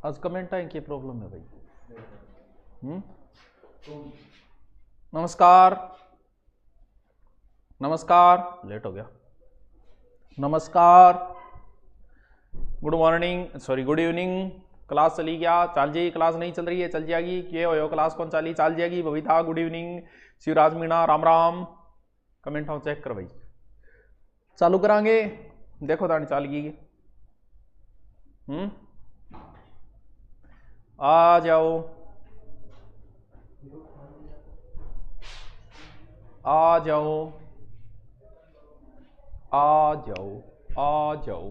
आज कमेंट आए, क्या प्रॉब्लम है भाई? नमस्कार, नमस्कार, लेट हो गया। नमस्कार, good morning, sorry good evening. Class चली गया? चल जाएगी। क्लास नहीं चल रही है? चल जाएगी। ये हो क्लास कौन चली? चल जाएगी। Babita good evening, Shivraj Meena Ram Ram. Comment आओ चेक कर भाई। चालू करांगे, देखो तानी चल गई। आ जाओ, आ जाओ, आ जाओ, आ जाओ,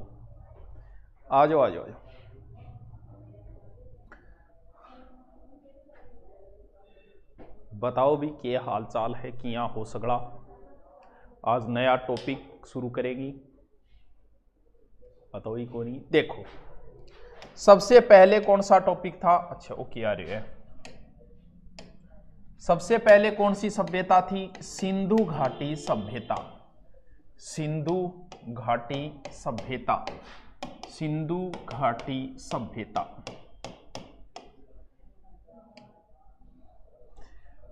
आ जाओ, आ जाओ। बताओ भी क्या हाल चाल है, किया हो सगड़ा। आज नया टॉपिक शुरू करेगी, बताओ ही कौन। देखो सबसे पहले कौन सा टॉपिक था? अच्छा ओके आ रही है। सबसे पहले कौन सी सभ्यता थी? सिंधु घाटी सभ्यता। सिंधु घाटी सभ्यता, सिंधु घाटी सभ्यता।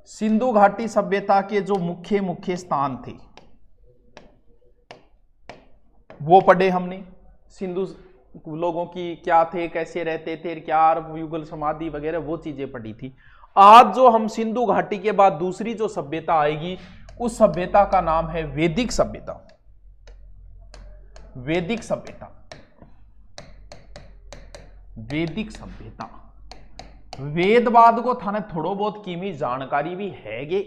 सिंधु घाटी सभ्यता के जो मुख्य मुख्य स्थान थे वो पढ़े हमने। सिंधु लोगों की क्या थे, कैसे रहते थे, क्या युगल समाधि वगैरह वो चीजें पढ़ी थी। आज जो हम सिंधु घाटी के बाद दूसरी जो सभ्यता आएगी उस सभ्यता का नाम है वैदिक सभ्यता। वैदिक सभ्यता, वैदिक सभ्यता। वेदवाद को थाने थोड़ो बहुत कीमी जानकारी भी हैगे।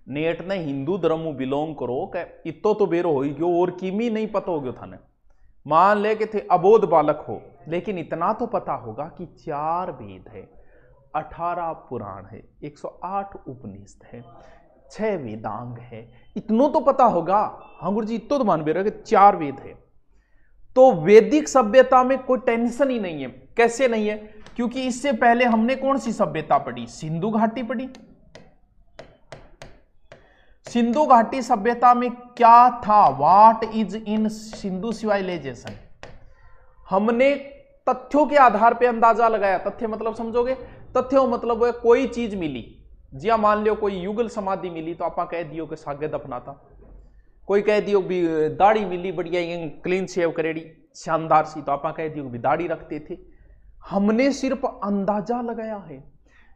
नेट ने हिंदू धर्म बिलोंग करो के इतो तो बेरो हो गयो और कीमी नहीं पता हो गयो थाने। मान ले के थे अबोध बालक हो, लेकिन इतना तो पता होगा कि 4 वेद है, 18 पुराण है, 108 उपनिषद है, 6 वेदांग है। इतनो तो पता होगा। हाँ गुरु जी इतो तो मान बेरो कि 4 वेद है। तो वैदिक सभ्यता में कोई टेंशन ही नहीं है। कैसे नहीं है? क्योंकि इससे पहले हमने कौन सी सभ्यता पढ़ी? सिंधु घाटी पढ़ी। सिंधु घाटी सभ्यता में क्या था? What is in Sindhu civilization? हमने तथ्यों के आधार पे अंदाजा लगाया। तथ्य मतलब समझोगे? तथ्यों मतलब है कोई चीज मिली, जिया मान लो कोई युगल समाधि मिली तो आप कह दियो कि सागे दफना था। कोई कह दियो भी दाढ़ी मिली बढ़िया क्लीन शेव करेड़ी शानदार सी, तो आप कह दियो भी दाढ़ी रखते थे। हमने सिर्फ अंदाजा लगाया है,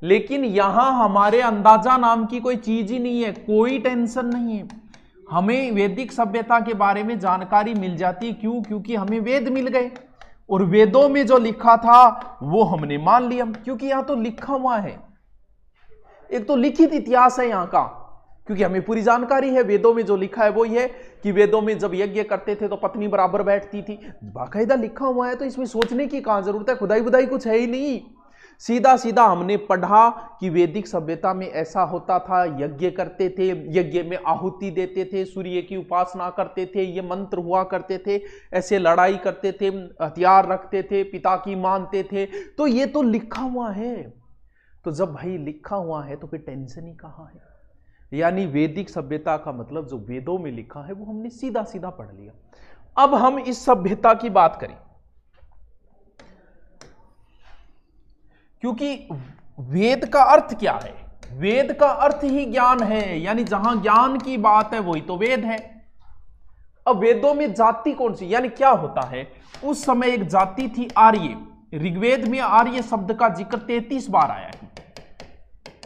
लेकिन यहां हमारे अंदाजा नाम की कोई चीज ही नहीं है, कोई टेंशन नहीं है। हमें वैदिक सभ्यता के बारे में जानकारी मिल जाती है। क्यों? क्योंकि हमें वेद मिल गए और वेदों में जो लिखा था वो हमने मान लिया, क्योंकि यहां तो लिखा हुआ है। एक तो लिखित इतिहास है यहां का, क्योंकि हमें पूरी जानकारी है। वेदों में जो लिखा है वो ये है कि वेदों में जब यज्ञ करते थे तो पत्नी बराबर बैठती थी। बाकायदा लिखा हुआ है, तो इसमें सोचने की कहां जरूरत है? खुदाई बुदाई कुछ है ही नहीं। सीधा सीधा हमने पढ़ा कि वैदिक सभ्यता में ऐसा होता था, यज्ञ करते थे, यज्ञ में आहुति देते थे, सूर्य की उपासना करते थे, ये मंत्र हुआ करते थे, ऐसे लड़ाई करते थे, हथियार रखते थे, पिता की मानते थे। तो ये तो लिखा हुआ है। तो जब भाई लिखा हुआ है तो फिर टेंशन ही कहां है? यानी वैदिक सभ्यता का मतलब जो वेदों में लिखा है वो हमने सीधा सीधा पढ़ लिया। अब हम इस सभ्यता की बात करें, क्योंकि वेद का अर्थ क्या है? वेद का अर्थ ही ज्ञान है, यानी जहां ज्ञान की बात है वही तो वेद है। अब वेदों में जाति कौन सी, यानी क्या होता है? उस समय एक जाति थी आर्य। ऋग्वेद में आर्य शब्द का जिक्र 33 बार आया है।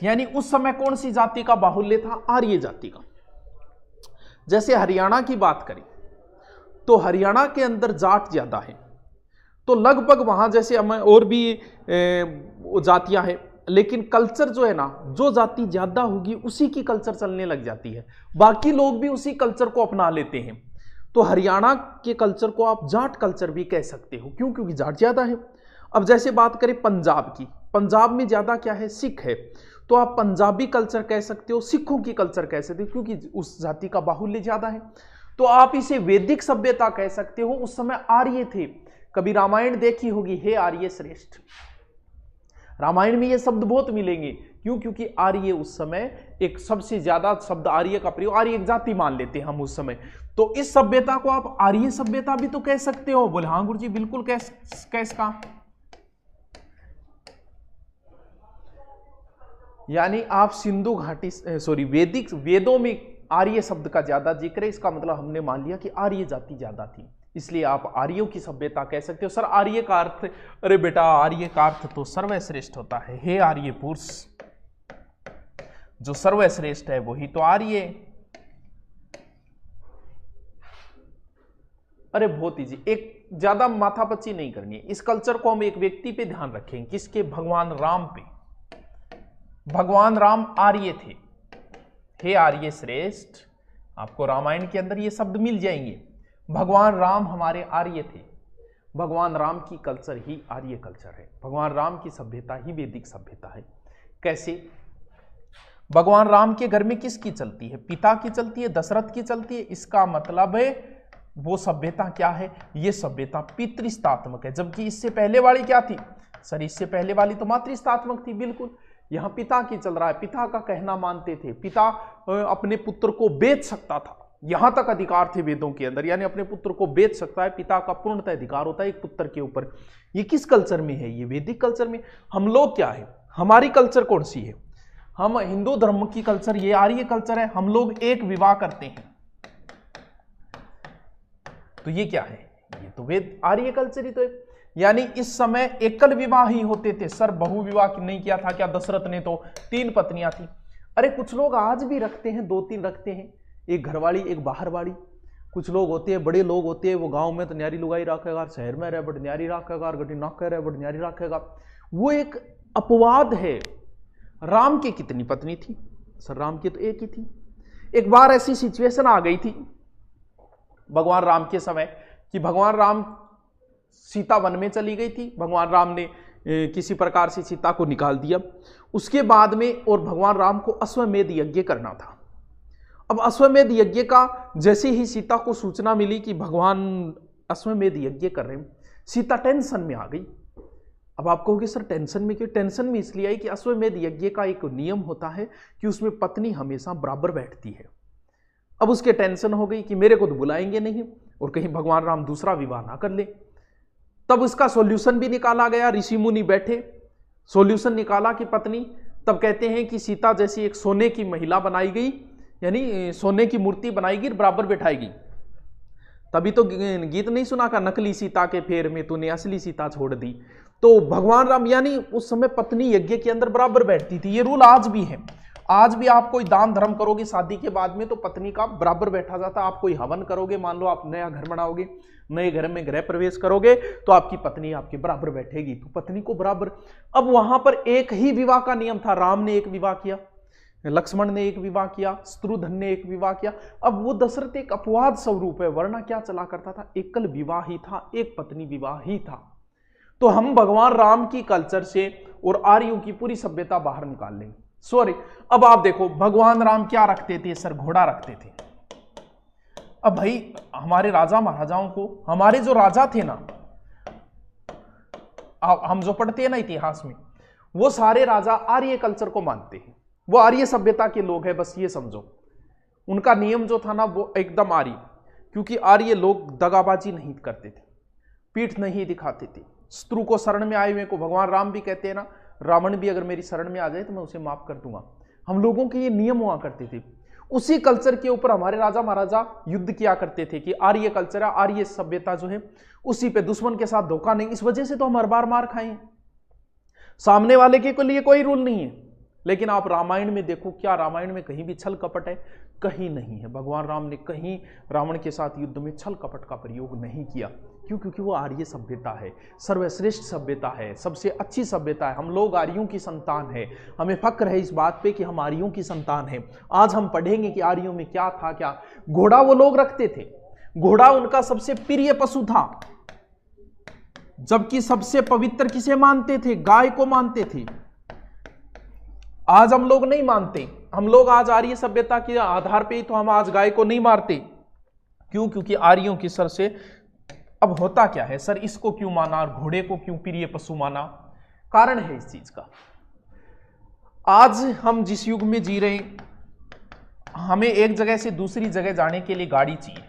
यानी उस समय कौन सी जाति का बाहुल्य था? आर्य जाति का। जैसे हरियाणा की बात करें तो हरियाणा के अंदर जाट ज्यादा है, तो लगभग वहां जैसे हमें और भी जातियां हैं, लेकिन कल्चर जो है ना, जो जाति ज्यादा होगी उसी की कल्चर चलने लग जाती है, बाकी लोग भी उसी कल्चर को अपना लेते हैं। तो हरियाणा के कल्चर को आप जाट कल्चर भी कह सकते हो। क्यों? क्योंकि जाट ज्यादा है। अब जैसे बात करें पंजाब की, पंजाब में ज्यादा क्या है? सिख है, तो आप पंजाबी कल्चर कह सकते हो, सिखों की कल्चर कह सकते हो, क्योंकि उस जाति का बाहुल्य ज्यादा है। तो आप इसे वैदिक सभ्यता कह सकते हो। उस समय आर्य थे। कभी रामायण देखी होगी, हे आर्य श्रेष्ठ। रामायण में ये शब्द बहुत मिलेंगे। क्यों? क्योंकि आर्य उस समय एक सबसे ज्यादा शब्द आर्य का प्रयोग, आर्य एक जाति मान लेते हैं हम उस समय। तो इस सभ्यता को आप आर्य सभ्यता भी तो कह सकते हो। बोले हाँ गुरु जी बिल्कुल। कैस का यानी आप सिंधु घाटी वैदिक वेदों में आर्य शब्द का ज्यादा जिक्र है, इसका मतलब हमने मान लिया कि आर्य जाति ज्यादा थी, इसलिए आप आर्यों की सभ्यता कह सकते हो। सर आर्य का अर्थ, अरे बेटा आर्य का अर्थ तो सर्वश्रेष्ठ होता है। हे आर्य पुरुष, जो सर्वश्रेष्ठ है वही तो आर्य। अरे बहुत इजी, एक ज्यादा माथापच्ची नहीं करनी है। इस कल्चर को हम एक व्यक्ति पे ध्यान रखेंगे, किसके? भगवान राम पे। भगवान राम आर्य थे। हे आर्य श्रेष्ठ, आपको रामायण के अंदर ये शब्द मिल जाएंगे। भगवान राम हमारे आर्य थे। भगवान राम की कल्चर ही आर्य कल्चर है। भगवान राम की सभ्यता ही वैदिक सभ्यता है। कैसे? भगवान राम के घर में किसकी चलती है? पिता की चलती है, दशरथ की चलती है। इसका मतलब है वो सभ्यता क्या है? ये सभ्यता पितृस्तात्मक है। जबकि इससे पहले वाली क्या थी? सर इससे पहले वाली तो मातृस्तात्मक थी। बिल्कुल, यहां पिता की चल रहा है, पिता का कहना मानते थे, पिता अपने पुत्र को बेच सकता था, यहां तक अधिकार थे वेदों के अंदर, यानी अपने पुत्र को बेच सकता है, पिता का पूर्णतः अधिकार होता है एक पुत्र के ऊपर। ये किस कल्चर में है? ये वैदिक कल्चर में। हम लोग क्या है? हमारी कल्चर कौन सी है? हम हिंदू धर्म की कल्चर, ये आर्य कल्चर है। हम लोग एक विवाह करते हैं, तो ये क्या है? ये तो वेद आर्य कल्चर ही तो है। यानी इस समय एकल विवाह ही होते थे। सर बहु विवाह नहीं किया था क्या? दशरथ ने तो 3 पत्नियां थी। अरे कुछ लोग आज भी रखते हैं, 2-3 रखते हैं, एक घरवाली एक बाहरवाली। कुछ लोग होते हैं, बड़े लोग होते हैं, वो गांव में तो न्यारी लुगाई रखेगा, शहर में रहे बट न्यारी रखेगा, गटी नाक रहे बट न्यारी रखेगा। वो एक अपवाद है। राम की कितनी पत्नी थी? सर राम की तो एक ही थी। एक बार ऐसी सिचुएशन आ गई थी भगवान राम के समय कि भगवान राम, सीता वन में चली गई थी, भगवान राम ने किसी प्रकार से सीता को निकाल दिया। उसके बाद में और भगवान राम को अश्वमेध यज्ञ करना था। अब अश्वमेध यज्ञ का जैसे ही सीता को सूचना मिली कि भगवान अश्वमेध यज्ञ कर रहे हैं, सीता टेंशन में आ गई। अब आप कहोगे सर टेंशन में क्यों? टेंशन में इसलिए आई कि अश्वमेध यज्ञ का एक नियम होता है कि उसमें पत्नी हमेशा बराबर बैठती है। अब उसके टेंशन हो गई कि मेरे को तो बुलाएंगे नहीं और कहीं भगवान राम दूसरा विवाह ना कर ले। तब उसका सॉल्यूशन भी निकाला गया, ऋषि मुनि बैठे, सॉल्यूशन निकाला कि पत्नी, तब कहते हैं कि सीता जैसी एक सोने की महिला बनाई गई, यानी सोने की मूर्ति बनाई गई, बराबर बैठाएगी। तभी तो गीत नहीं सुना का, नकली सीता के फेर में तूने असली सीता छोड़ दी। तो भगवान राम, यानी उस समय पत्नी यज्ञ के अंदर बराबर बैठती थी। ये रूल आज भी है। आज भी आप कोई दान धर्म करोगे शादी के बाद में तो पत्नी का बराबर बैठा जाता है। आप कोई हवन करोगे, मान लो आप नया घर बनाओगे, नए घर में गृह प्रवेश करोगे, तो आपकी पत्नी आपके बराबर बैठेगी, तो पत्नी को बराबर। अब वहां पर एक ही विवाह का नियम था। राम ने एक विवाह किया, लक्ष्मण ने एक विवाह किया, शत्रुघ्न ने एक विवाह किया। अब वो दशरथ एक अपवाद स्वरूप है, वरना क्या चला करता था? एकल विवाह ही था, एक पत्नी विवाह ही था। तो हम भगवान राम की कल्चर से और आर्यों की पूरी सभ्यता बाहर निकाल लेंगे। सॉरी, अब आप देखो भगवान राम क्या रखते थे? सर घोड़ा रखते थे। अब भाई हमारे राजा महाराजाओं को, हमारे जो राजा थे ना, हम जो पढ़ते हैं ना इतिहास में, वो सारे राजा आर्य कल्चर को मानते हैं। वो आर्य सभ्यता के लोग हैं, बस ये समझो। उनका नियम जो था ना वो एकदम आर्य, क्योंकि आर्य लोग दगाबाजी नहीं करते थे, पीठ नहीं दिखाते थे। शत्रु को शरण में आए हुए को भगवान राम भी कहते हैं ना, रावण भी अगर मेरी शरण में आ जाए तो मैं उसे माफ कर दूंगा। हम लोगों के ये नियम हुआ करते थे। उसी कल्चर के ऊपर हमारे राजा महाराजा युद्ध किया करते थे कि आर्य कल्चर, आर्य सभ्यता जो है उसी पे, दुश्मन के साथ धोखा नहीं। इस वजह से तो हम हर बार मार खाए हैं। सामने वाले के लिए कोई रूल नहीं है। लेकिन आप रामायण में देखो, क्या रामायण में कहीं भी छल कपट है? कहीं नहीं है। भगवान राम ने कहीं रावण के साथ युद्ध में छल कपट का प्रयोग नहीं किया। क्यों? क्योंकि वो आर्य सभ्यता है, सर्वश्रेष्ठ सभ्यता है, सबसे अच्छी सभ्यता है। हम लोग आर्यों की संतान है। हमें फक्र है इस बात पे कि हम आर्यों की संतान है। आज हम पढ़ेंगे कि आर्यों में क्या था। क्या घोड़ा वो लोग रखते थे, घोड़ा उनका सबसे प्रिय पशु था। जबकि सबसे पवित्र किसे मानते थे? गाय को मानते थे। आज हम लोग नहीं मानते। हम लोग आज आर्य सभ्यता के आधार पे ही तो हम आज गाय को नहीं मारते। क्यों? क्योंकि आर्यों की सर से अब होता क्या है? सर इसको क्यों माना और घोड़े को क्यों प्रिय पशु माना? कारण है इस चीज का। आज हम जिस युग में जी रहे हैं, हमें एक जगह से दूसरी जगह जाने के लिए गाड़ी चाहिए।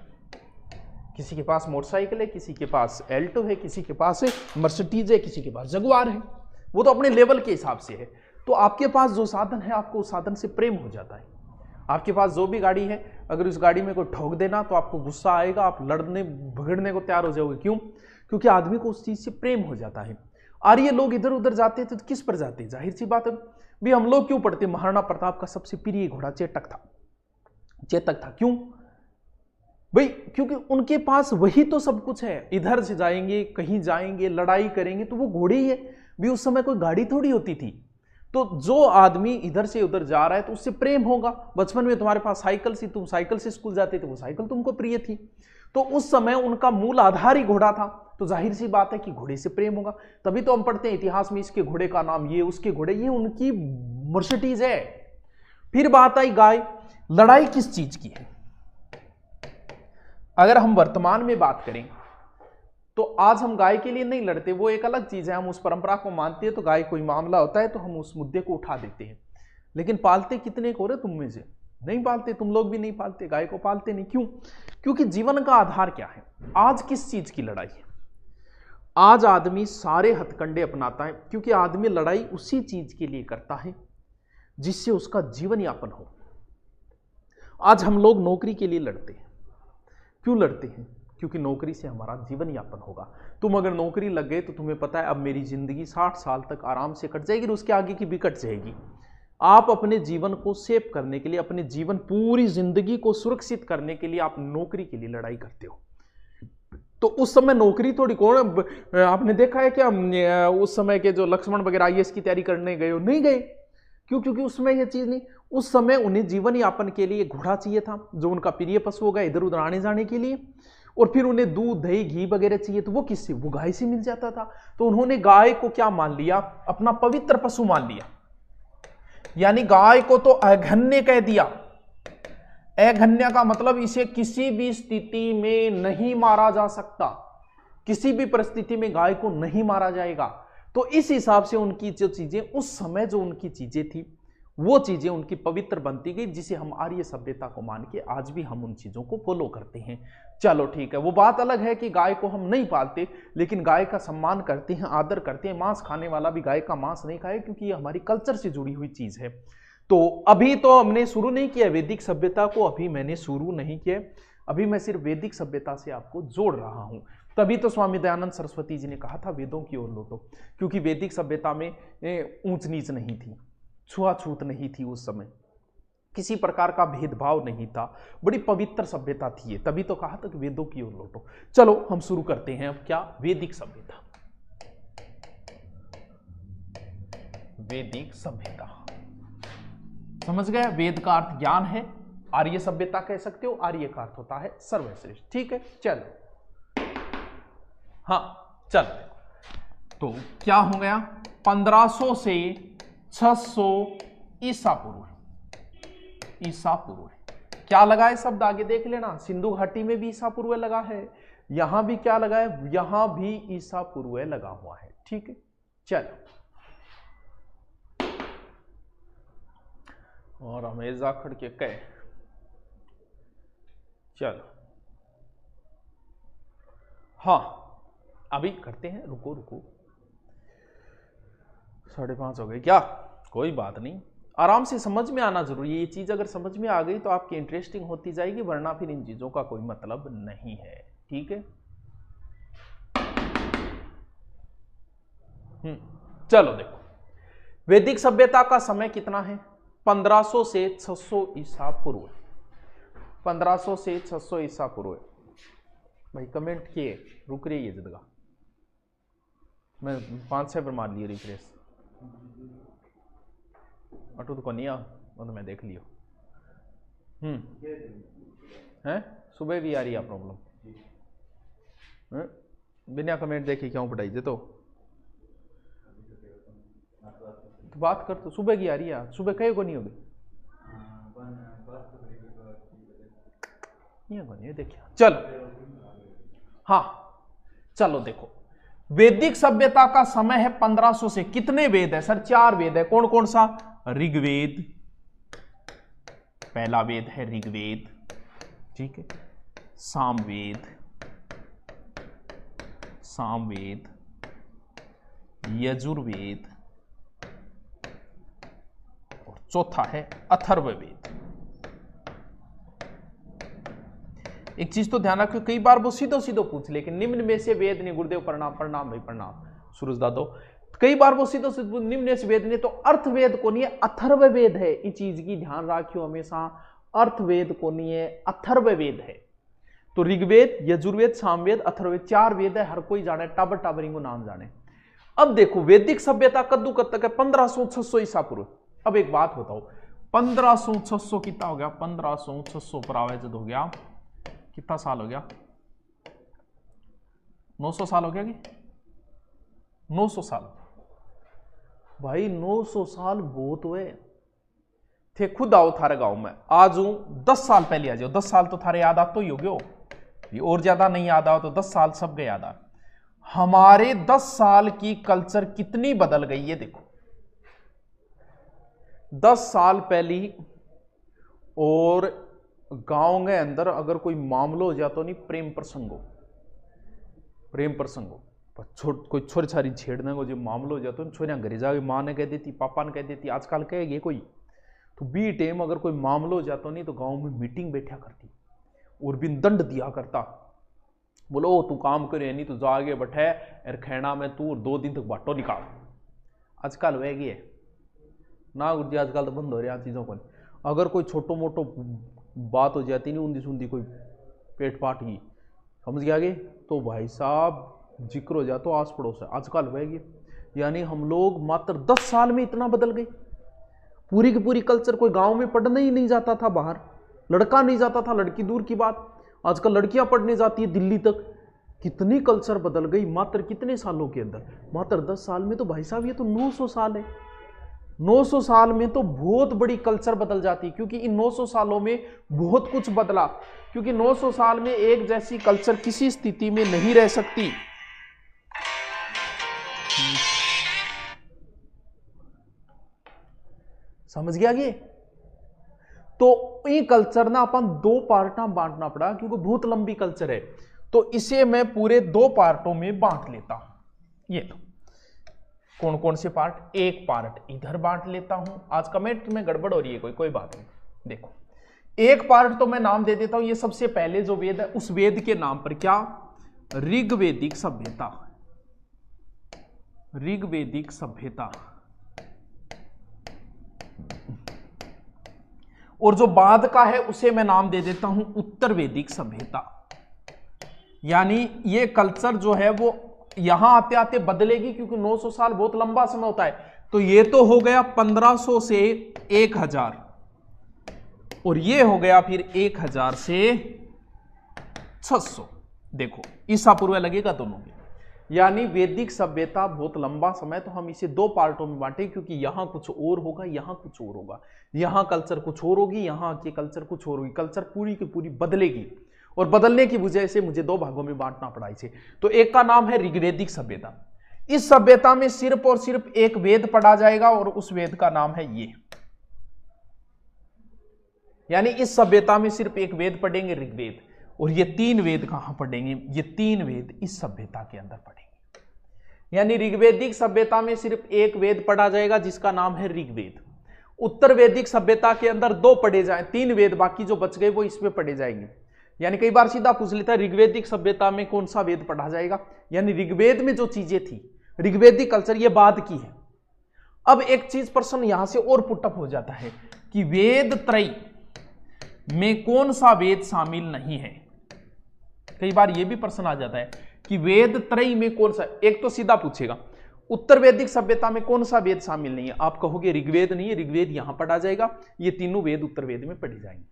किसी के पास मोटरसाइकिल है, किसी के पास एल्टो है, किसी के पास मर्सिडीज है, किसी के पास जगुआर है। वो तो अपने लेवल के हिसाब से है। तो आपके पास जो साधन है आपको उस साधन से प्रेम हो जाता है। आपके पास जो भी गाड़ी है, अगर उस गाड़ी में कोई ठोक देना तो आपको गुस्सा आएगा, आप लड़ने भगड़ने को तैयार हो जाओगे। क्यों? क्योंकि आदमी को उस चीज से प्रेम हो जाता है। आर्य लोग इधर उधर जाते थे तो किस पर जाते? जाहिर सी बात है भी हम लोग क्यों पढ़ते? महाराणा प्रताप का सबसे प्रिय घोड़ा चेतक था। चेतक था। क्यों भाई? क्योंकि उनके पास वही तो सब कुछ है। इधर से जाएंगे, कहीं जाएंगे, लड़ाई करेंगे तो वो घोड़े ही है भी। उस समय कोई गाड़ी थोड़ी होती थी। तो जो आदमी इधर से उधर जा रहा है तो उससे प्रेम होगा। बचपन में तुम्हारे पास साइकिल थी, तुम साइकिल से स्कूल जाते थे, वो साइकिल तुमको प्रिय थी। तो उस समय उनका मूल आधार ही घोड़ा था। तो जाहिर सी बात है कि घोड़े से प्रेम होगा। तभी तो हम पढ़ते हैं इतिहास में, इसके घोड़े का नाम ये, उसके घोड़े ये, उनकी मर्सिडीज है। फिर बात आई गाय। लड़ाई किस चीज की है? अगर हम वर्तमान में बात करें तो आज हम गाय के लिए नहीं लड़ते, वो एक अलग चीज है। हम उस परंपरा को मानते हैं तो गाय कोई मामला होता है तो हम उस मुद्दे को उठा देते हैं। लेकिन पालते कितने को रे तुम में से? नहीं पालते। तुम लोग भी नहीं पालते, गाय को पालते नहीं। क्यों? क्योंकि जीवन का आधार क्या है? आज किस चीज की लड़ाई है? आज आदमी सारे हथकंडे अपनाता है क्योंकि आदमी लड़ाई उसी चीज के लिए करता है जिससे उसका जीवन यापन हो। आज हम लोग नौकरी के लिए लड़ते हैं। क्यों लड़ते हैं? क्योंकि नौकरी से हमारा जीवन यापन होगा। तुम अगर नौकरी लग गए तो तुम्हें पता है अब मेरी जिंदगी 60 साल तक आराम से कट जाएगी और उसके आगे की भी कट जाएगी। आप अपने जीवन को सेव करने के लिए, अपने जीवन पूरी जिंदगी को सुरक्षित करने के लिए आप नौकरी के लिए लड़ाई करते हो। तो उस समय नौकरी थोड़ी कौन, आपने देखा है क्या उस समय के जो लक्ष्मण वगैरह आईएएस की तैयारी करने गए हो? नहीं गए। क्यों? क्योंकि उसमें यह चीज नहीं। उस समय उन्हें जीवन यापन के लिए घोड़ा चाहिए था, जो उनका प्रिय पशु होगा इधर उधर आने जाने के लिए। और फिर उन्हें दूध, दही, घी वगैरह चाहिए तो वो किससे? वो गाय से मिल जाता था। तो उन्होंने गाय को क्या मान लिया? अपना पवित्र पशु मान लिया। यानी गाय को तो अघन्य कह दिया। अघन्य का मतलब इसे किसी भी स्थिति में नहीं मारा जा सकता। किसी भी परिस्थिति में गाय को नहीं मारा जाएगा। तो इस हिसाब से उनकी जो चीजें उस समय जो उनकी चीजें थी वो चीजें उनकी पवित्र बनती गई, जिसे हम आर्य सभ्यता को मान के आज भी हम उन चीजों को फॉलो करते हैं। चलो ठीक है, वो बात अलग है कि गाय को हम नहीं पालते लेकिन गाय का सम्मान करते हैं, आदर करते हैं। मांस खाने वाला भी गाय का मांस नहीं खाए क्योंकि ये हमारी कल्चर से जुड़ी हुई चीज है। तो अभी तो हमने शुरू नहीं किया वैदिक सभ्यता को, अभी मैंने शुरू नहीं किया। अभी मैं सिर्फ वैदिक सभ्यता से आपको जोड़ रहा हूं। तभी तो स्वामी दयानंद सरस्वती जी ने कहा था वेदों की ओर लौटो, क्योंकि वैदिक सभ्यता में ऊंच नीच नहीं थी, छुआछूत नहीं थी, उस समय किसी प्रकार का भेदभाव नहीं था, बड़ी पवित्र सभ्यता थी ये। तभी तो कहा था कि वेदों की ओर लौटो। चलो हम शुरू करते हैं अब क्या? वैदिक सभ्यता। वैदिक सभ्यता समझ गए? वेद का अर्थ ज्ञान है, आर्य सभ्यता कह सकते हो, आर्य का अर्थ होता है सर्वश्रेष्ठ। ठीक है, चलो हाँ चलो। तो क्या हो गया? 1500 से 600 ईसा पूर्व। ईसा पूर्व क्या लगा है शब्द? आगे देख लेना। सिंधु घाटी में भी ईसा पूर्व लगा है, यहां भी क्या लगा है? यहां भी ईसा पूर्व लगा हुआ है। ठीक है, चलो। और हमेशा खड़ के कह, चलो हाँ अभी करते हैं। रुको रुको, 5:30 हो गए क्या? कोई बात नहीं, आराम से समझ में आना जरूरी है। ये चीज अगर समझ में आ गई तो आपकी इंटरेस्टिंग होती जाएगी, वरना फिर इन चीजों का कोई मतलब नहीं है। ठीक है, चलो देखो, वैदिक सभ्यता का समय कितना है? 1500 से 600 ईसा पूर्व। 1500 से 600 ईसा पूर्व। भाई कमेंट किए, रुक रही है जगह, मैं 5-6 पर मार लिया रिफ्रेश। अटू तो नहीं आ, वो तो मैं देख लियो। हैं सुबह भी आ रही है प्रॉब्लम, बिना कमेंट देखे क्यों पढ़ाई जे? तो बात कर, तो सुबह की आ रही है, सुबह कहीं को नहीं होगी ये देखिए। चलो हाँ चलो देखो, वैदिक सभ्यता का समय है 1500 से। कितने वेद है सर? 4 वेद है। कौन कौन सा? ऋग्वेद, पहला वेद है ऋग्वेद, ठीक है। सामवेद, सामवेद, यजुर्वेद, चौथा है अथर्ववेद। एक चीज तो ध्यान रखो, कई बार वो सीधो सीधो पूछ, लेकिन निम्न में से वेद ने, गुरुदेव प्रणाम, प्रणाम भाई प्रणाम सूरज दादो, कई बार वो सीधो सीधो निम्न में से वेद ने, तो अर्थवेद को नहीं है, अथर्ववेद है। इस चीज की ध्यान रखियो हमेशा, अर्थवेद को नहीं है, अथर्ववेद है। तो ऋग्वेद, यजुर्वेद, सामवेद, अथर्ववेद, 4 वेद है, हर कोई जाने, टाबर टाबरिंग को नाम जाने। अब देखो वैदिक सभ्यता कद्दू कब तक है? 1500-600 ईसा पूर्व। अब एक बात बताओ, 1500-600 कितना हो गया? 1500-600 पर आवेजद हो गया, कितना साल हो गया? 900 साल हो गया कि 900 साल? भाई 900 साल बहुत हुए थे। खुद आओ थारे गांव में, आज हूं 10 साल पहले आ जाओ, 10 साल तो थारे याद आते ही होगे, और ज्यादा नहीं याद आओ तो 10 साल सबके याद आ। हमारे 10 साल की कल्चर कितनी बदल गई है देखो। 10 साल पहले और गांव के अंदर अगर कोई मामलो हो जाता, नहीं प्रेम प्रसंग हो, कोई छोरी छारी छेड़ने को जो मामलो हो जाता, छोरियां घरे जाके माँ ने कह देती, पापा ने कह देती, आजकल कहेगी कोई, तो बी टाइम अगर कोई मामलो हो जाता नहीं तो गांव में मीटिंग बैठा करती और बिन दंड दिया करता, बोलो तू काम करे नहीं तो जा आगे बैठे और खेना में तू 2 दिन तक बाटो निकाल। आजकल वह है ना गुरु जी, आजकल तो बंद हो रहा चीज़ों को। अगर कोई छोटो मोटो बात हो जाती नहीं, ऊंधी सूंधी कोई पेट पाट की, समझ गया आगे, तो भाई साहब जिक्र हो जाए तो आस पड़ोस है। आजकल वह यानी हम लोग मात्र 10 साल में इतना बदल गए। पूरी की पूरी कल्चर, कोई गांव में पढ़ने ही नहीं जाता था, बाहर लड़का नहीं जाता था, लड़की दूर की बात, आजकल लड़कियां पढ़ने जाती है दिल्ली तक। कितनी कल्चर बदल गई मात्र कितने सालों के अंदर, मात्र 10 साल में। तो भाई साहब ये तो 900 साल है। 900 साल में तो बहुत बड़ी कल्चर बदल जाती, क्योंकि इन 900 सालों में बहुत कुछ बदला, क्योंकि 900 साल में एक जैसी कल्चर किसी स्थिति में नहीं रह सकती। समझ गया ये? तो ये कल्चर ना अपन 2 पार्ट में बांटना पड़ा, क्योंकि बहुत लंबी कल्चर है, तो इसे मैं पूरे 2 पार्टों में बांट लेता हूं। ये तो कौन कौन से पार्ट? एक पार्ट इधर बांट लेता हूं। आज कमेंट में गड़बड़ हो रही है कोई बात नहीं। देखो एक पार्ट तो मैं नाम दे देता हूं, ये सबसे पहले जो वेद है उस वेद के नाम पर क्या? ऋग्वेदिक सभ्यता। ऋग्वेदिक सभ्यता। और जो बाद का है उसे मैं नाम दे देता हूं उत्तर वैदिक सभ्यता। यानी ये कल्चर जो है वो यहां आते आते बदलेगी, क्योंकि 900 साल बहुत लंबा समय होता है। तो ये तो हो गया 1500 से 1000, और ये हो गया फिर 1000 से 600। देखो ईसा पूर्व लगेगा दोनों में। यानी वैदिक सभ्यता बहुत लंबा समय, तो हम इसे 2 पार्टों में बांटे, क्योंकि यहां कुछ और होगा, यहां कुछ और होगा, यहां कल्चर कुछ और होगी, यहां की कल्चर कुछ और होगी। कल्चर पूरी की पूरी बदलेगी, और बदलने की वजह से मुझे 2 भागों में बांटना पड़ा इसे। तो एक का नाम है ऋग्वेदिक सभ्यता। इस सभ्यता में सिर्फ और सिर्फ एक वेद पढ़ा जाएगा, और उस वेद का नाम है ये। यानी इस सभ्यता में सिर्फ एक वेद पढ़ेंगे, ऋग्वेद। और ये 3 वेद कहां पढ़ेंगे? ये 3 वेद इस सभ्यता के अंदर पढ़ेंगे। यानी ऋग्वेदिक सभ्यता में सिर्फ एक वेद पढ़ा जाएगा, जिसका नाम है ऋग्वेद। उत्तर वैदिक सभ्यता के अंदर 2 पढ़े जाए, 3 वेद बाकी जो बच गए वो इसमें पढ़े जाएंगे। यानी कई बार सीधा पूछ लेता है ऋग्वेदिक सभ्यता में कौन सा वेद पढ़ा जाएगा? यानी ऋग्वेद में जो चीजें थी, ऋग्वेदिक कल्चर, ये बाद की है। अब एक चीज प्रश्न यहां से और पुटअप हो जाता है कि वेद त्रय में कौन सा वेद शामिल नहीं है। कई बार यह भी प्रश्न आ जाता है कि वेद त्रय में कौन सा। एक तो सीधा पूछेगा उत्तर वैदिक सभ्यता में कौन सा वेद शामिल नहीं है, आप कहोगे ऋग्वेद नहीं है, ऋग्वेद यहां पढ़ा जाएगा, ये तीनों वेद उत्तर वेद में पढ़े जाएंगे।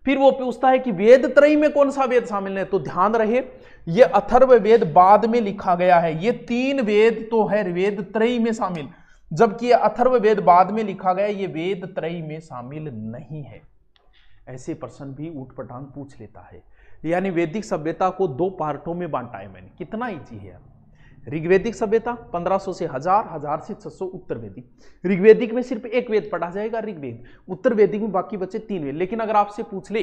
फिर वो पूछता है कि वेद त्रय में कौन सा वेद शामिल है, तो ध्यान रहे ये अथर्व वेद बाद में लिखा गया है। ये 3 वेद तो है वेद त्रय में शामिल, जबकि ये अथर्व वेद बाद में लिखा गया, ये वेद त्रय में शामिल नहीं है। ऐसे प्रश्न भी ऊटपटांग पूछ लेता है। यानी वैदिक सभ्यता को 2 पार्टों में बांटा है मैंने। कितना ईजी है। ऋग्वेदिक सभ्यता 1500 से 1000, 1000 से 600 उत्तर वैदिक। ऋग्वेदिक में सिर्फ एक वेद पढ़ा जाएगा, ऋग्वेद। उत्तर वैदिक में बाकी बचे 3 वेद। लेकिन अगर आपसे पूछ ले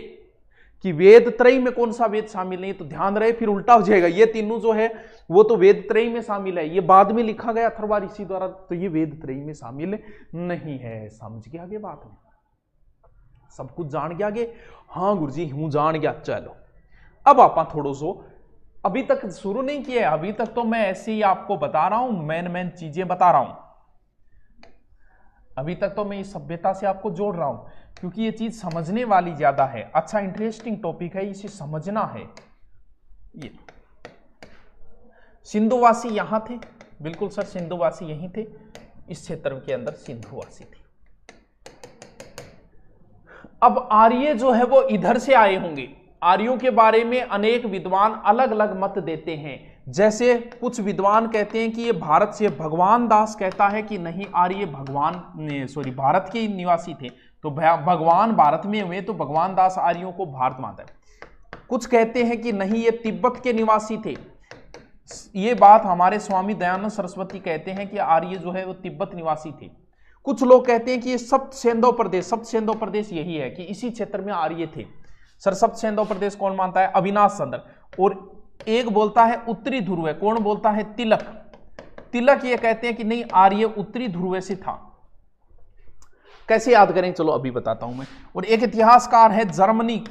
कि वेद त्रयी में कौन सा वेद शामिल नहीं, तो ध्यान रहे फिर उल्टा हो जाएगा। ये तीनों जो है वो तो वेद त्रयी में शामिल है, ये बाद में लिखा गया अथर्वा ऋषि द्वारा, तो ये वेद त्रयी में शामिल नहीं है। समझ गया आगे बात में, सब कुछ जान गया आगे। हाँ गुरुजी हूं जान गया। चलो अब आप थोड़ा सो, अभी तक शुरू नहीं किया, अभी तक तो मैं ऐसे ही आपको बता रहा हूं, मेन चीजें बता रहा हूं। अभी तक तो मैं इस सभ्यता से आपको जोड़ रहा हूं, क्योंकि ये चीज समझने वाली ज्यादा है। अच्छा इंटरेस्टिंग टॉपिक है, इसे समझना है। ये सिंधुवासी यहां थे, बिल्कुल सर सिंधुवासी यहीं थे, इस क्षेत्र के अंदर सिंधुवासी थे। अब आर्य जो है वो इधर से आए होंगे। आर्यों के बारे में अनेक विद्वान अलग अलग मत देते हैं। जैसे कुछ विद्वान कहते हैं कि ये भारत से, भगवान दास कहता है कि नहीं आर्य भारत के निवासी थे, तो भगवान भारत में हुए, तो भगवान दास आर्यों को भारत मानता है। कुछ कहते हैं कि नहीं ये तिब्बत के निवासी थे। ये बात हमारे स्वामी दयानंद सरस्वती कहते हैं कि आर्य जो है वो तिब्बत निवासी थे। कुछ लोग कहते हैं कि ये सप्त सेंधो प्रदेश यही है, कि इसी क्षेत्र में आर्य थे। सर सप्त सेंधो प्रदेश कौन मानता है? अविनाश चंद्र। और एक बोलता है उत्तरी ध्रुव है, कौन बोलता है? तिलक ये कहते हैं कि नहीं आर्य उत्तरी ध्रुव से था। कैसे याद करें, चलो अभी बताता हूं मैं। और एक इतिहासकार है जर्मनी,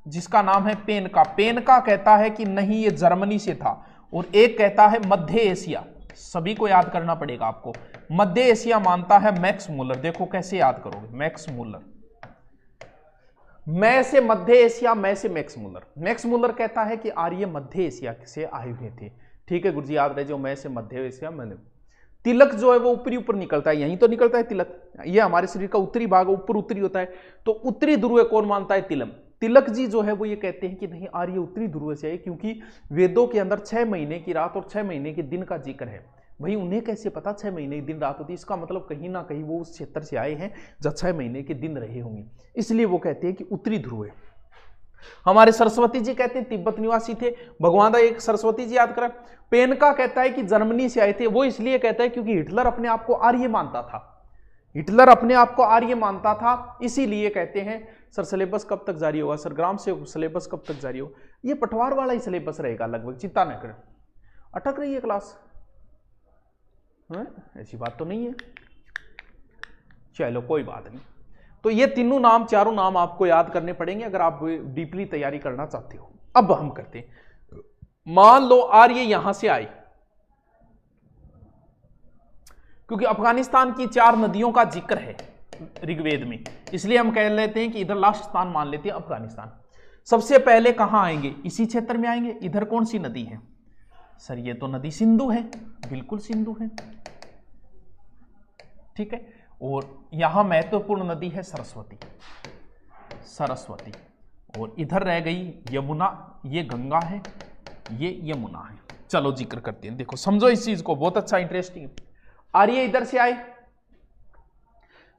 जिसका नाम है पेनका कहता है कि नहीं ये जर्मनी से था। और एक कहता है मध्य एशिया, सभी को याद करना पड़ेगा आपको। मध्य एशिया मानता है मैक्स मूलर। देखो कैसे याद करोगे, मैक्स मूलर, मैं से मध्य एशिया, मैं से मैक्स मूलर कहता है कि आर्य मध्य एशिया से आए हुए थे। ठीक है गुरुजी याद रहे, जो मैं से मध्य एशिया। मैंने तिलक जो है वो ऊपर निकलता है, यहीं तो निकलता है तिलक, ये हमारे शरीर का उत्तरी भाग ऊपर उत्तरी होता है, तो उत्तरी ध्रुव कौन मानता है? तिलक जी जो है वो ये कहते हैं कि नहीं आर्य उत्तरी ध्रुव से है, क्योंकि वेदों के अंदर 6 महीने की रात और 6 महीने के दिन का जिक्र है। भाई उन्हें कैसे पता 6 महीने की दिन रात होती है? इसका मतलब कहीं ना कहीं वो उस क्षेत्र से आए हैं जब 6 महीने के दिन रहे होंगे, इसलिए वो कहते हैं कि उत्तरी ध्रुव है। हमारे सरस्वती जी कहते हैं तिब्बत निवासी थे। भगवान दा एक सरस्वती जी याद करें। पेनका कहता है कि जर्मनी से आए थे। वो इसलिए कहता है क्योंकि हिटलर अपने आप को आर्य मानता था, इसीलिए कहते हैं। सर सिलेबस कब तक जारी होगा? सर ग्राम से सिलेबस कब तक जारी होगा? ये पटवार वाला ही सिलेबस रहेगा लगभग, चिंता न करें। अटक रही है क्लास? ऐसी बात तो नहीं है, चलो कोई बात नहीं। तो ये तीनों नाम, चारों नाम आपको याद करने पड़ेंगे अगर आप डीपली तैयारी करना चाहते हो। अब हम करते हैं, मान लो आर्य यहां से आए, क्योंकि अफगानिस्तान की 4 नदियों का जिक्र है ऋग्वेद में, इसलिए हम कह लेते हैं कि इधर लास्ट स्थान मान लेते हैं अफगानिस्तान। सबसे पहले कहां आएंगे? इसी क्षेत्र में आएंगे। इधर कौन सी नदी है? सर ये तो नदी सिंधु है, बिल्कुल सिंधु है, ठीक है। और यहां महत्वपूर्ण नदी है सरस्वती, और इधर रह गई यमुना, ये गंगा है, ये यमुना है। चलो जिक्र करते हैं, देखो समझो इस चीज को, बहुत अच्छा इंटरेस्टिंग। आर्य इधर से आए,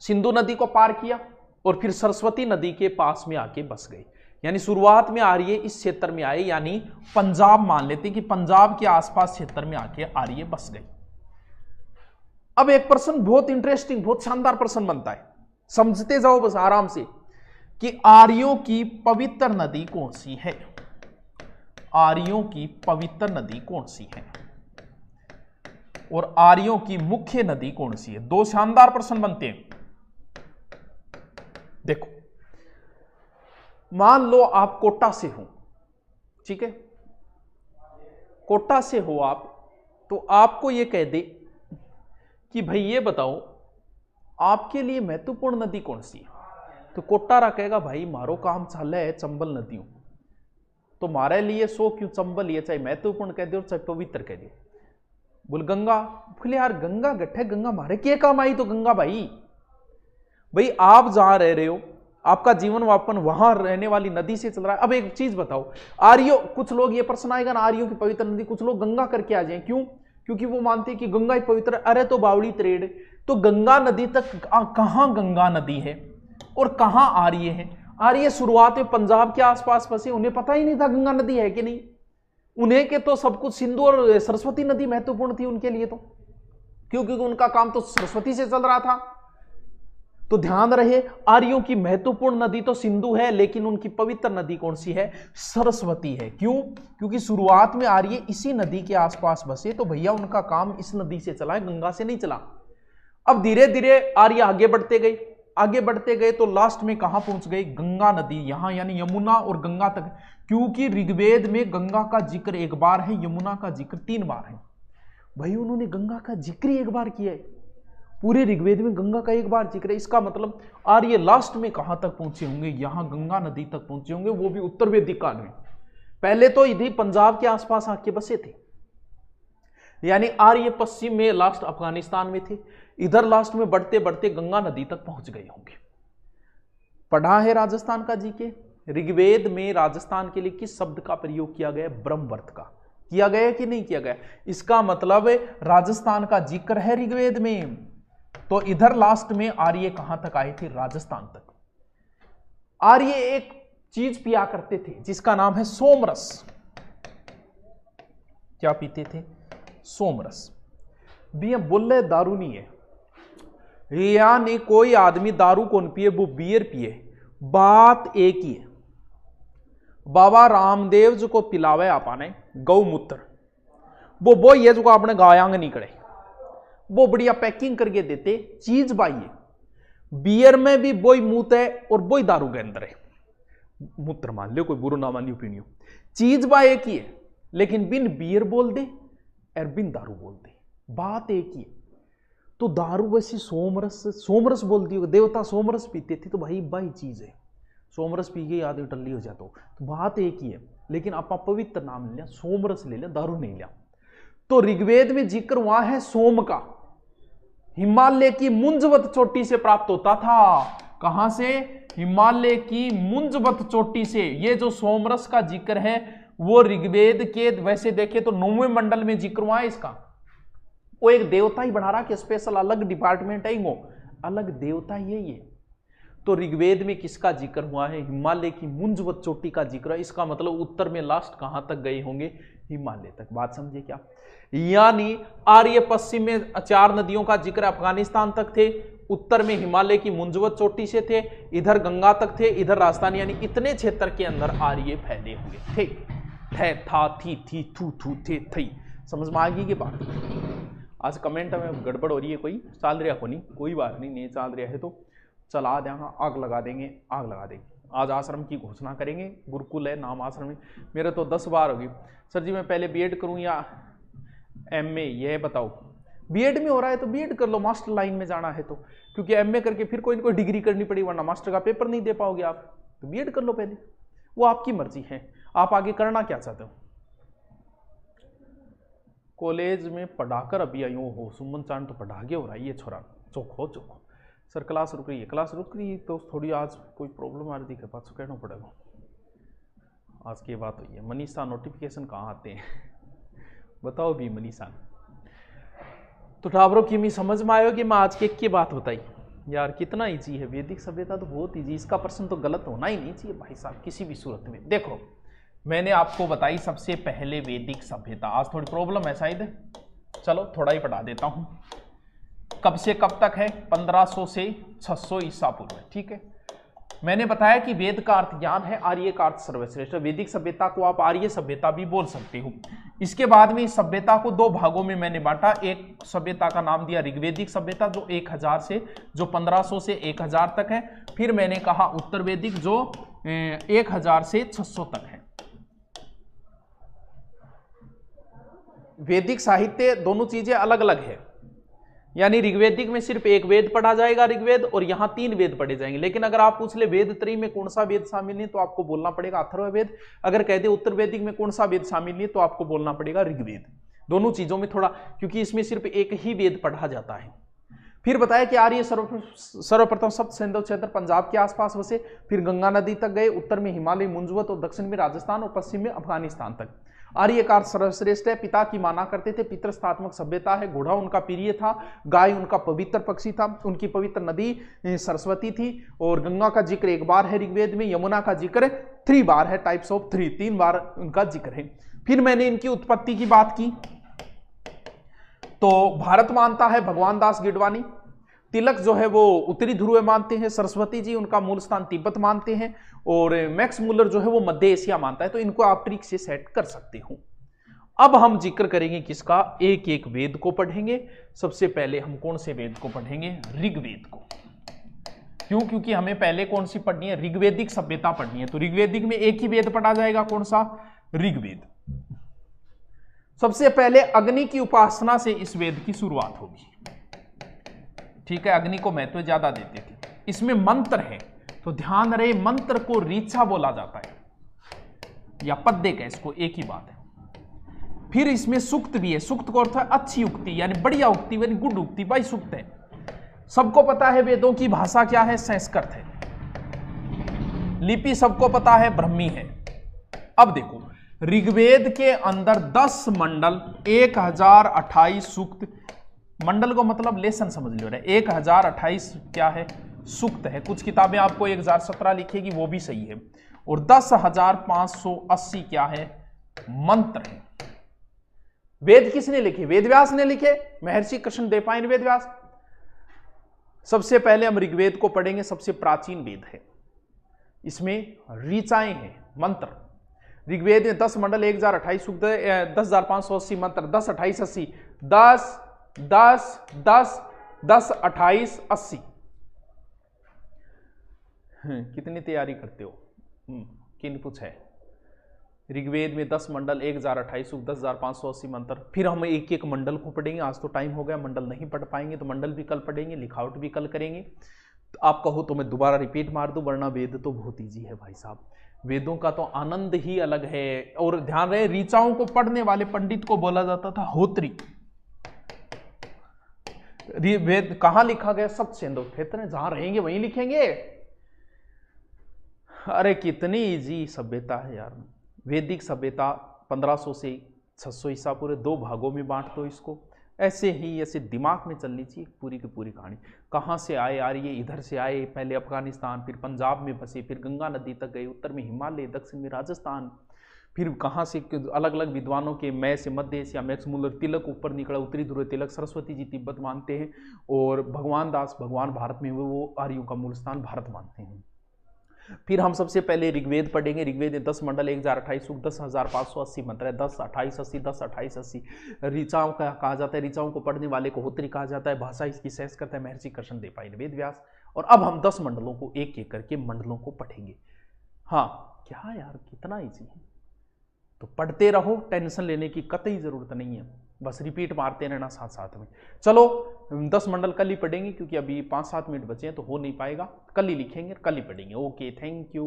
सिंधु नदी को पार किया और फिर सरस्वती नदी के पास में आके बस गए। यानी शुरुआत में आर्य इस क्षेत्र में आए, यानी पंजाब मान लेते हैं कि पंजाब के आसपास क्षेत्र में आके आर्य बस गए। अब एक प्रश्न बहुत इंटरेस्टिंग, बहुत शानदार प्रश्न बनता है, समझते जाओ बस आराम से, कि आर्यों की पवित्र नदी कौन सी है? आर्यों की पवित्र नदी कौन सी है और आर्यों की मुख्य नदी कौन सी है? 2 शानदार प्रश्न बनते हैं। देखो मान लो आप कोटा से हो, ठीक है, कोटा से हो आप, तो आपको यह कह दे कि भाई ये बताओ आपके लिए महत्वपूर्ण नदी कौन सी है, तो कोटा रखेगा भाई मारो काम चाले है चंबल नदियों, तो मारे लिए 100 क्यों चंबल, ये चाहे महत्वपूर्ण कह दो चाहे पवित्र कह दो। बोल गंगा, बोले यार गंगा गट्ठे, गंगा मारे क्या काम आई? तो गंगा भाई आप जहां रह रहे हो, आपका जीवन वापन वहां रहने वाली नदी से चल रहा है। अब एक चीज बताओ, आर्यों, कुछ लोग ये प्रश्न आएगा ना, आर्यों की पवित्र नदी, कुछ लोग गंगा करके आ जाए, क्यों? क्योंकि वो मानते हैं कि गंगा ही पवित्र। अरे तो बावड़ी त्रेड़, तो गंगा नदी तक कहां गंगा नदी है और कहां आर्य है? आर्य शुरुआत में पंजाब के आसपास फंसे, उन्हें पता ही नहीं था गंगा नदी है कि नहीं। उन्हें के तो सब कुछ सिंधु और सरस्वती नदी महत्वपूर्ण थी उनके लिए, तो क्योंकि उनका काम तो सरस्वती से चल रहा था। तो ध्यान रहे, आर्यों की महत्वपूर्ण नदी तो सिंधु है, लेकिन उनकी पवित्र नदी कौन सी है? सरस्वती है। क्यों? क्योंकि शुरुआत में आर्य इसी नदी के आसपास बसे, तो भैया उनका काम इस नदी से चला है, गंगा से नहीं चला। अब धीरे धीरे आर्य आगे बढ़ते गए तो लास्ट में कहां पहुंच गए? गंगा नदी, यहां यानी यमुना और गंगा तक। क्योंकि ऋग्वेद में गंगा का जिक्र एक बार है, यमुना का जिक्र 3 बार है। भाई उन्होंने गंगा का जिक्र एक बार किया है, पूरे ऋग्वेद में गंगा का एक बार जिक्र है। इसका मतलब आर्य लास्ट में कहां तक पहुंचे होंगे? यहां गंगा नदी तक पहुंचे होंगे, वो भी उत्तर वैदिक काल में। पहले तो इधर पंजाब के आसपास आके बसे थे, यानी आर्य पश्चिम में लास्ट अफगानिस्तान में थे, इधर लास्ट में बढ़ते बढ़ते गंगा नदी तक पहुंच गए होंगे। पढ़ा है राजस्थान का जीके? ऋग्वेद में राजस्थान के लिए किस शब्द का प्रयोग किया गया? ब्रह्मवर्त का। किया गया कि नहीं किया गया? इसका मतलब राजस्थान का जिक्र है ऋग्वेद में, तो इधर लास्ट में आर्य कहां तक आए थे? राजस्थान तक। आर्य एक चीज पिया करते थे जिसका नाम है सोमरस। क्या पीते थे? सोमरस। भी बोले दारू नहीं है, यानी कोई आदमी दारू कौन पिए? वो बियर पिए। बात एक ही है। बाबा रामदेव जो को पिलावे आपाने गौमूत्र, वो ये जो आपने गायांग नहीं करे, वो बढ़िया पैकिंग करके देते, चीज बाइए। बियर में भी वही मूत है और वही दारू के अंदर है। मूत्र मान लो, कोई बुरा ना मानी ओपिनियन, चीज बा एक ही है, लेकिन बिन बियर बोल दे और बिन दारू बोल दे, बात एक ही है। तो दारू वैसी सोमरस बोल दी, देवता सोमरस पीते थे, तो भाई बाई चीज है। सोमरस पी के आदमी टल्ली हो जाता, तो बात एक ही है। लेकिन आप पवित्र नाम ले लिया, सोमरस ले लिया, दारू नहीं लिया। तो ऋग्वेद में जिक्र हुआ है सोम का, हिमालय की मुंजवत चोटी से प्राप्त होता था। कहां से? हिमालय की मुंजवत चोटी से। ये जो सोमरस का जिक्र है वो ऋग्वेद के वैसे देखे तो 9वें मंडल में जिक्र हुआ है इसका। वो एक देवता ही बना रहा कि स्पेशल अलग डिपार्टमेंट है, वो अलग देवता ही है ये। तो ऋग्वेद में किसका जिक्र हुआ है? हिमालय की मुंजवत चोटी का जिक्र है। इसका मतलब उत्तर में लास्ट कहां तक गए होंगे? हिमालय तक। बात समझे क्या? यानी आर्य पश्चिम में 4 नदियों का जिक्र अफगानिस्तान तक थे, उत्तर में हिमालय की मुंजवत चोटी से थे, इधर गंगा तक थे, इधर राजस्थान, यानी इतने क्षेत्र के अंदर आर्य फैले हुए थे। था, थी, थू, थे, थई। समझ में आ गई की बात? आज कमेंट में गड़बड़ हो रही है, कोई चाल रहा को नहीं, कोई बात नहीं चाल रहा है तो चला देंगे, आग लगा देंगे। आज आश्रम की घोषणा करेंगे, गुरुकुल है नाम आश्रम में। मेरे तो 10 बार होगी, सर जी मैं पहले बीएड करूं या एमए, यह बताओ। बीएड में हो रहा है तो बीएड कर लो, मास्टर लाइन में जाना है तो, क्योंकि एमए करके फिर कोई ना कोई डिग्री करनी पड़ी, वरना मास्टर का पेपर नहीं दे पाओगे आप। तो बीएड कर लो पहले, वो आपकी मर्जी है, आप आगे करना क्या चाहते हो। कॉलेज में पढ़ाकर अभी आई हो, सुमन चांद तो पढ़ा के हो रहा है ये छोरा, चोखो सर क्लास रुक रही है तो थोड़ी आज कोई प्रॉब्लम आ रही थी, पास कहना पड़ेगा। आज की बात हुई है। मनीषा नोटिफिकेशन कहाँ आते हैं बताओ भी मनीषा। तो टावरों की मी समझ में आयो कि मैं आज की बात बताई यार, कितना ईजी है वैदिक सभ्यता, तो बहुत ईजी। इसका प्रश्न तो गलत होना ही नहीं चाहिए भाई साहब किसी भी सूरत में। देखो मैंने आपको बताई सबसे पहले वैदिक सभ्यता, आज थोड़ी प्रॉब्लम है शायद, चलो थोड़ा ही पढ़ा देता हूं। कब से कब तक है? 1500 से 600 ईसा पूर्व। ठीक है, मैंने बताया कि वेद का अर्थ ज्ञान है, आर्य का अर्थ सर्वश्रेष्ठ। वैदिक सभ्यता को आप आर्य सभ्यता भी बोल सकते हो। इसके बाद में इस सभ्यता को 2 भागों में मैंने बांटा। एक सभ्यता का नाम दिया ऋग्वेदिक सभ्यता, जो 1000 से जो 1500 से 1000 तक है। फिर मैंने कहा उत्तर वैदिक, जो 1000 से 600 तक है। वैदिक साहित्य दोनों चीजें अलग अलग है, यानी ऋग्वेदिक में सिर्फ एक वेद पढ़ा जाएगा ऋग्वेद, और यहां 3 वेद पढ़े जाएंगे। लेकिन अगर आप पूछ ले वेद त्रयी में कौन सा वेद शामिल नहीं, तो आपको बोलना पड़ेगा अथर्ववेद। अगर कह दे उत्तर वैदिक में कौन सा वेद शामिल नहीं, तो आपको बोलना पड़ेगा ऋग्वेद। दोनों चीजों में थोड़ा, क्योंकि इसमें सिर्फ एक ही वेद पढ़ा जाता है। फिर बताया कि आर्य सर्वप्रथम सप्त सिंधु क्षेत्र पंजाब के आसपास बसे, फिर गंगा नदी तक गए, उत्तर में हिमालय मुंजवत और दक्षिण में राजस्थान और पश्चिम में अफगानिस्तान तक। आर्य का सर्वश्रेष्ठ है, पिता की माना करते थे, पितृस्थात्मक सभ्यता है, घोड़ा उनका प्रिय था, गाय उनका पवित्र पक्षी था, उनकी पवित्र नदी सरस्वती थी, और गंगा का जिक्र 1 बार है ऋग्वेद में, यमुना का जिक्र 3 बार है, टाइप्स ऑफ 3 बार उनका जिक्र है। फिर मैंने इनकी उत्पत्ति की बात की, तो भारत मानता है भगवान दास गिडवानी, तिलक जो है वो उत्तरी ध्रुव मानते हैं, सरस्वती जी उनका मूल स्थान तिब्बत मानते हैं, और मैक्स मुलर जो है वो मध्य एशिया मानता है। तो इनको आप ट्रिक से सेट कर सकते हो। अब हम जिक्र करेंगे किसका, एक एक वेद को पढ़ेंगे। सबसे पहले हम कौन से वेद को पढ़ेंगे, ऋग्वेद को। क्यों, क्योंकि हमें पहले कौन सी पढ़नी है, ऋग्वेदिक सभ्यता पढ़नी है। तो ऋग्वेदिक में एक ही वेद पढ़ा जाएगा, कौन सा, ऋग्वेद। सबसे पहले अग्नि की उपासना से इस वेद की शुरुआत होगी। ठीक है, अग्नि को महत्व ज्यादा देते थे। इसमें मंत्र है, तो ध्यान रहे मंत्र को ऋचा बोला जाता है या पद्य का, इसको एक ही बात है। फिर इसमें सूक्त भी है। सूक्त का अर्थ है अच्छी उक्ति, यानी बढ़िया उक्ति, यानी गुड उक्ति, भाई सूक्त है। सबको पता है वेदों की भाषा क्या है, संस्कृत है। लिपि सबको पता है, ब्राह्मी है। अब देखो, ऋग्वेद के अंदर 10 मंडल, 1028 सूक्त, मंडल को मतलब लेसन समझ लो, 1028 क्या है, सूक्त है। कुछ किताबें आपको 1017 लिखेगी, वो भी सही है। और 10,580 क्या है, मंत्र है। वेद किसने लिखे, वेदव्यास ने लिखे, महर्षि कृष्णदेवराय वेदव्यास। सबसे पहले हम ऋग्वेद को पढ़ेंगे, सबसे प्राचीन वेद है। इसमें ऋचाएं हैं, मंत्र। ऋग्वेद में 10 मंडल, 1028 सूक्त, 10,580 मंत्र, 10, 28, 80, 10, 10, 10, 10, 28, 80। कितनी तैयारी करते हो, किन कुछ है। ऋग्वेद में 10 मंडल, 1028 सूक्त, 10,580 मंत्र। फिर हम एक एक मंडल को पढ़ेंगे। आज तो टाइम हो गया, मंडल नहीं पढ़ पाएंगे, तो मंडल भी कल पढ़ेंगे, लिखावट भी कल करेंगे। तो आप कहो तो मैं दोबारा रिपीट मार दूं, वरना वेद तो बहुत ईजी है भाई साहब। वेदों का तो आनंद ही अलग है। और ध्यान रहे, ऋचाओं को पढ़ने वाले पंडित को बोला जाता था होत्री। वेद कहां लिखा गया, सत्यसेन क्षेत्र में, जहां रहेंगे वहीं लिखेंगे। अरे कितनी इजी सभ्यता है यार। वैदिक सभ्यता 1500 से 600 ईसा पूरे 2 भागों में बांट दो इसको। ऐसे ही ऐसे दिमाग में चलनी चाहिए पूरी की पूरी कहानी। कहाँ से आए यार ये, इधर से आए, पहले अफगानिस्तान, फिर पंजाब में बसे, फिर गंगा नदी तक गए, उत्तर में हिमालय, दक्षिण में राजस्थान, फिर कहाँ से अलग अलग विद्वानों के, मैं से मध्य एशिया, मैक्स मुलर, तिलक ऊपर निकला, उत्तरी ध्रुव तिलक, सरस्वती जी तिब्बत मानते हैं, और भगवान दास भगवान भारत में हुए, वो आर्यों का मूल स्थान भारत मानते हैं। फिर हम सबसे पहले ऋग्वेद पढ़ेंगे। ऋग्वेद 10 मंडल, 1028 सूक्त, 10,580 मंत्र है, 10, 28, 80, 10, 28, 80। ऋचाओं का कहा जाता है, ऋचाओं को पढ़ने वाले को होत्री कहा जाता है। भाषा इसकी संस्कृत है, महर्षि कृष्णदेवराय वेदव्यास। और अब हम 10 मंडलों को एक एक करके मंडलों को पढ़ेंगे। हाँ क्या यार, कितना ईजी है। तो पढ़ते रहो, टेंशन लेने की कतई जरूरत नहीं है, बस रिपीट मारते रहना साथ साथ में। चलो 10 मंडल कल ही पढ़ेंगे, क्योंकि अभी 5-7 मिनट बचे हैं तो हो नहीं पाएगा। कल ही लिखेंगे, कल ही पढ़ेंगे। Okay, thank you.